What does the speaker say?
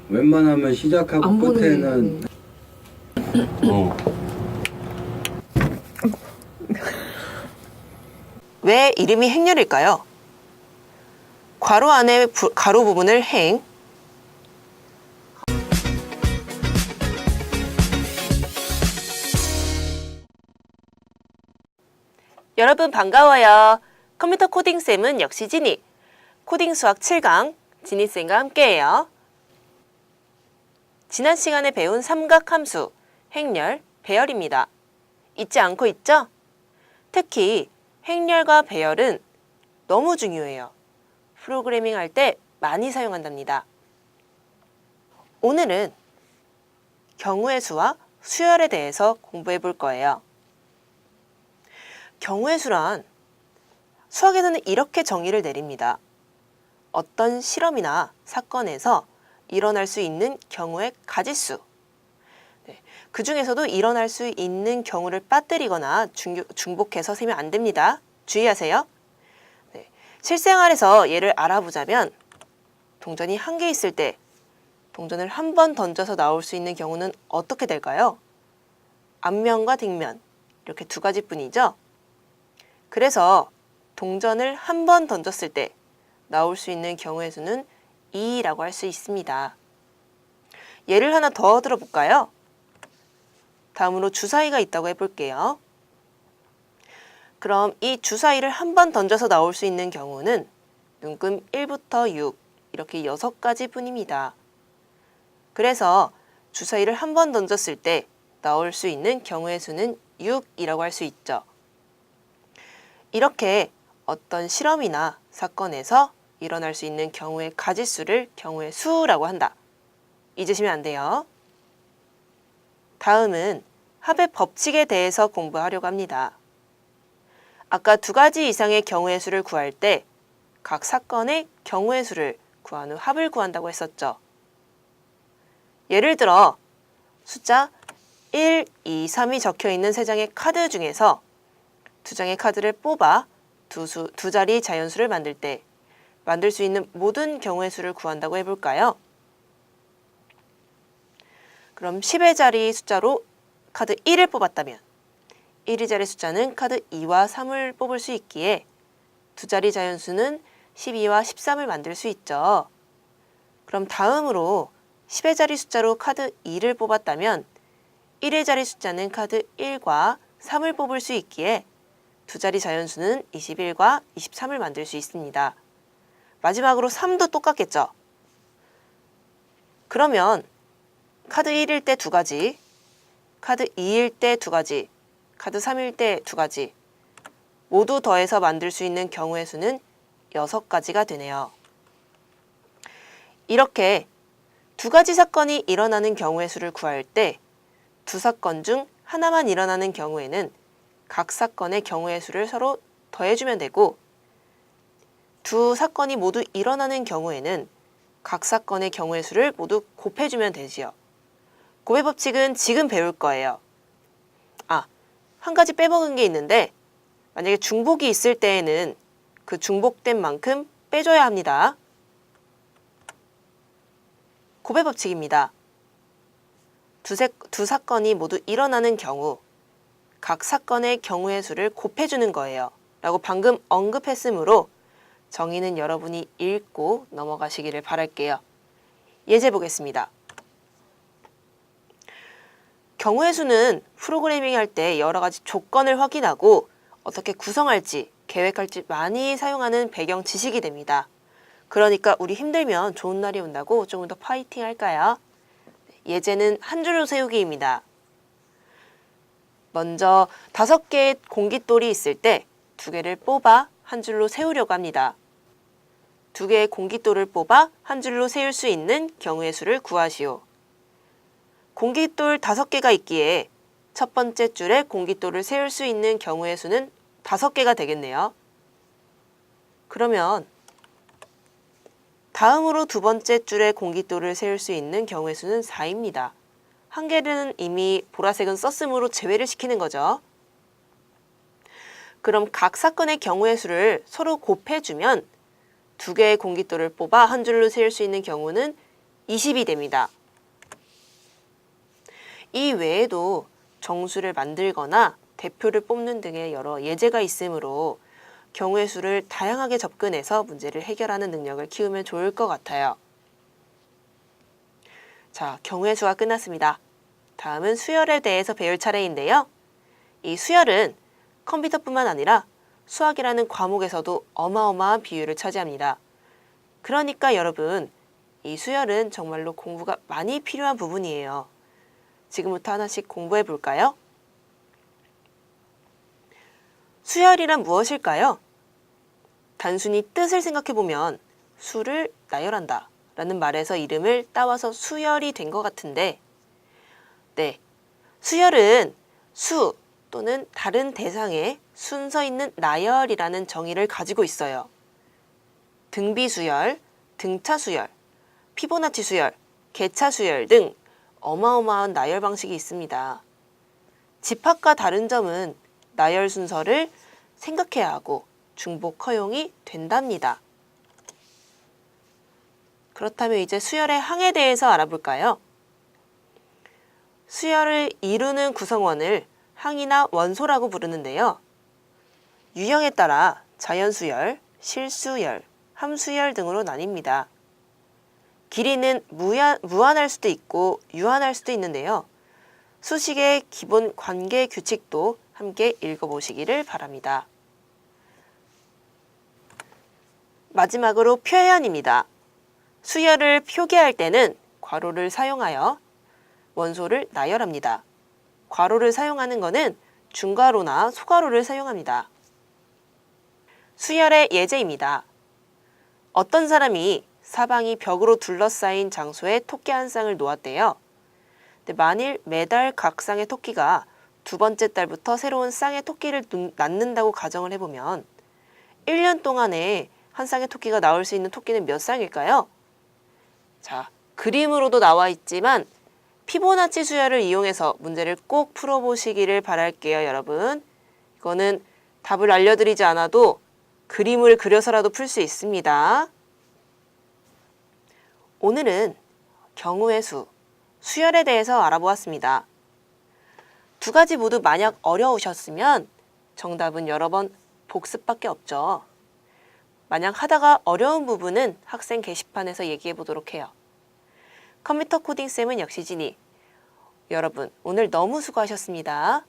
웬만하면 시작하고 안 보는 끝에는 왜 이름이 행렬일까요? 괄호 안에 가로 부분을 행, 여러분 반가워요. 컴퓨터 코딩쌤은 역시 지니, 코딩 수학 7강 지니쌤과 함께해요. 지난 시간에 배운 삼각함수, 행렬, 배열입니다. 잊지 않고 있죠? 특히 행렬과 배열은 너무 중요해요. 프로그래밍 할 때 많이 사용한답니다. 오늘은 경우의 수와 수열에 대해서 공부해 볼 거예요. 경우의 수란 수학에서는 이렇게 정의를 내립니다. 어떤 실험이나 사건에서 일어날 수 있는 경우의 가지수. 그 중에서도 일어날 수 있는 경우를 빠뜨리거나 중복해서 세면 안 됩니다. 주의하세요. 실생활에서 예를 알아보자면 동전이 한 개 있을 때 동전을 한 번 던져서 나올 수 있는 경우는 어떻게 될까요? 앞면과 뒷면 이렇게 두 가지뿐이죠. 그래서 동전을 한 번 던졌을 때 나올 수 있는 경우의 수는 2라고 할 수 있습니다. 예를 하나 더 들어볼까요? 다음으로 주사위가 있다고 해볼게요. 그럼 이 주사위를 한 번 던져서 나올 수 있는 경우는 눈금 1부터 6 이렇게 6가지 뿐입니다. 그래서 주사위를 한 번 던졌을 때 나올 수 있는 경우의 수는 6이라고 할 수 있죠. 이렇게 어떤 실험이나 사건에서 일어날 수 있는 경우의 가지수를 경우의 수라고 한다. 잊으시면 안 돼요. 다음은 합의 법칙에 대해서 공부하려고 합니다. 아까 두 가지 이상의 경우의 수를 구할 때 각 사건의 경우의 수를 구한 후 합을 구한다고 했었죠. 예를 들어 숫자 1, 2, 3이 적혀 있는 세 장의 카드 중에서 두 장의 카드를 뽑아 두 자리 자연수를 만들 때 만들 수 있는 모든 경우의 수를 구한다고 해볼까요? 그럼 10의 자리 숫자로 카드 1을 뽑았다면 1의 자리 숫자는 카드 2와 3을 뽑을 수 있기에 두 자리 자연수는 12와 13을 만들 수 있죠. 그럼 다음으로 10의 자리 숫자로 카드 2를 뽑았다면 1의 자리 숫자는 카드 1과 3을 뽑을 수 있기에 두 자리 자연수는 21과 23을 만들 수 있습니다. 마지막으로 3도 똑같겠죠? 그러면 카드 1일 때 두 가지, 카드 2일 때 두 가지, 카드 3일 때 두 가지 모두 더해서 만들 수 있는 경우의 수는 6가지가 되네요. 이렇게 두 가지 사건이 일어나는 경우의 수를 구할 때 두 사건 중 하나만 일어나는 경우에는 각 사건의 경우의 수를 서로 더해주면 되고 두 사건이 모두 일어나는 경우에는 각 사건의 경우의 수를 모두 곱해주면 되지요. 곱의 법칙은 지금 배울 거예요. 한 가지 빼먹은 게 있는데 만약에 중복이 있을 때에는 그 중복된 만큼 빼줘야 합니다. 곱의 법칙입니다. 두 사건이 모두 일어나는 경우 각 사건의 경우의 수를 곱해주는 거예요. 라고 방금 언급했으므로 정의는 여러분이 읽고 넘어가시기를 바랄게요. 예제 보겠습니다. 경우의 수는 프로그래밍 할 때 여러 가지 조건을 확인하고 어떻게 구성할지, 계획할지 많이 사용하는 배경 지식이 됩니다. 그러니까 우리 힘들면 좋은 날이 온다고 조금 더 파이팅 할까요? 예제는 한 줄로 세우기입니다. 먼저 5개의 공깃돌이 있을 때 2개를 뽑아 한 줄로 세우려고 합니다. 2개의 공깃돌을 뽑아 한 줄로 세울 수 있는 경우의 수를 구하시오. 공깃돌 5개가 있기에 첫 번째 줄에 공깃돌을 세울 수 있는 경우의 수는 5개가 되겠네요. 그러면 다음으로 두 번째 줄에 공깃돌을 세울 수 있는 경우의 수는 4입니다. 한 개는 이미 보라색은 썼으므로 제외를 시키는 거죠. 그럼 각 사건의 경우의 수를 서로 곱해주면 2개의 공깃돌을 뽑아 한 줄로 세울 수 있는 경우는 20이 됩니다. 이 외에도 정수를 만들거나 대표를 뽑는 등의 여러 예제가 있으므로 경우의 수를 다양하게 접근해서 문제를 해결하는 능력을 키우면 좋을 것 같아요. 자, 경우의 수가 끝났습니다. 다음은 수열에 대해서 배울 차례인데요. 이 수열은 컴퓨터뿐만 아니라 수학이라는 과목에서도 어마어마한 비율을 차지합니다. 그러니까 여러분, 이 수열은 정말로 공부가 많이 필요한 부분이에요. 지금부터 하나씩 공부해 볼까요? 수열이란 무엇일까요? 단순히 뜻을 생각해 보면 수를 나열한다 라는 말에서 이름을 따와서 수열이 된 것 같은데, 네, 수열은 수 또는 다른 대상에 순서 있는 나열이라는 정의를 가지고 있어요. 등비수열, 등차수열, 피보나치 수열, 개차수열 등 어마어마한 나열 방식이 있습니다. 집합과 다른 점은 나열 순서를 생각해야 하고 중복 허용이 된답니다. 그렇다면 이제 수열의 항에 대해서 알아볼까요? 수열을 이루는 구성원을 항이나 원소라고 부르는데요. 유형에 따라 자연수열, 실수열, 함수열 등으로 나뉩니다. 길이는 무한할 수도 있고 유한할 수도 있는데요. 수식의 기본 관계 규칙도 함께 읽어보시기를 바랍니다. 마지막으로 표현입니다. 수열을 표기할 때는 괄호를 사용하여 원소를 나열합니다. 괄호를 사용하는 것은 중괄호나 소괄호를 사용합니다. 수열의 예제입니다. 어떤 사람이 사방이 벽으로 둘러싸인 장소에 토끼 한 쌍을 놓았대요. 만일 매달 각 쌍의 토끼가 두 번째 달부터 새로운 쌍의 토끼를 낳는다고 가정을 해보면 1년 동안에 한 쌍의 토끼가 나올 수 있는 토끼는 몇 쌍일까요? 자, 그림으로도 나와 있지만 피보나치 수열을 이용해서 문제를 꼭 풀어보시기를 바랄게요, 여러분. 이거는 답을 알려드리지 않아도 그림을 그려서라도 풀 수 있습니다. 오늘은 경우의 수, 수열에 대해서 알아보았습니다. 두 가지 모두 만약 어려우셨으면 정답은 여러 번 복습밖에 없죠. 만약 하다가 어려운 부분은 학생 게시판에서 얘기해 보도록 해요. 컴퓨터 코딩 쌤은 역시 지니. 여러분, 오늘 너무 수고하셨습니다.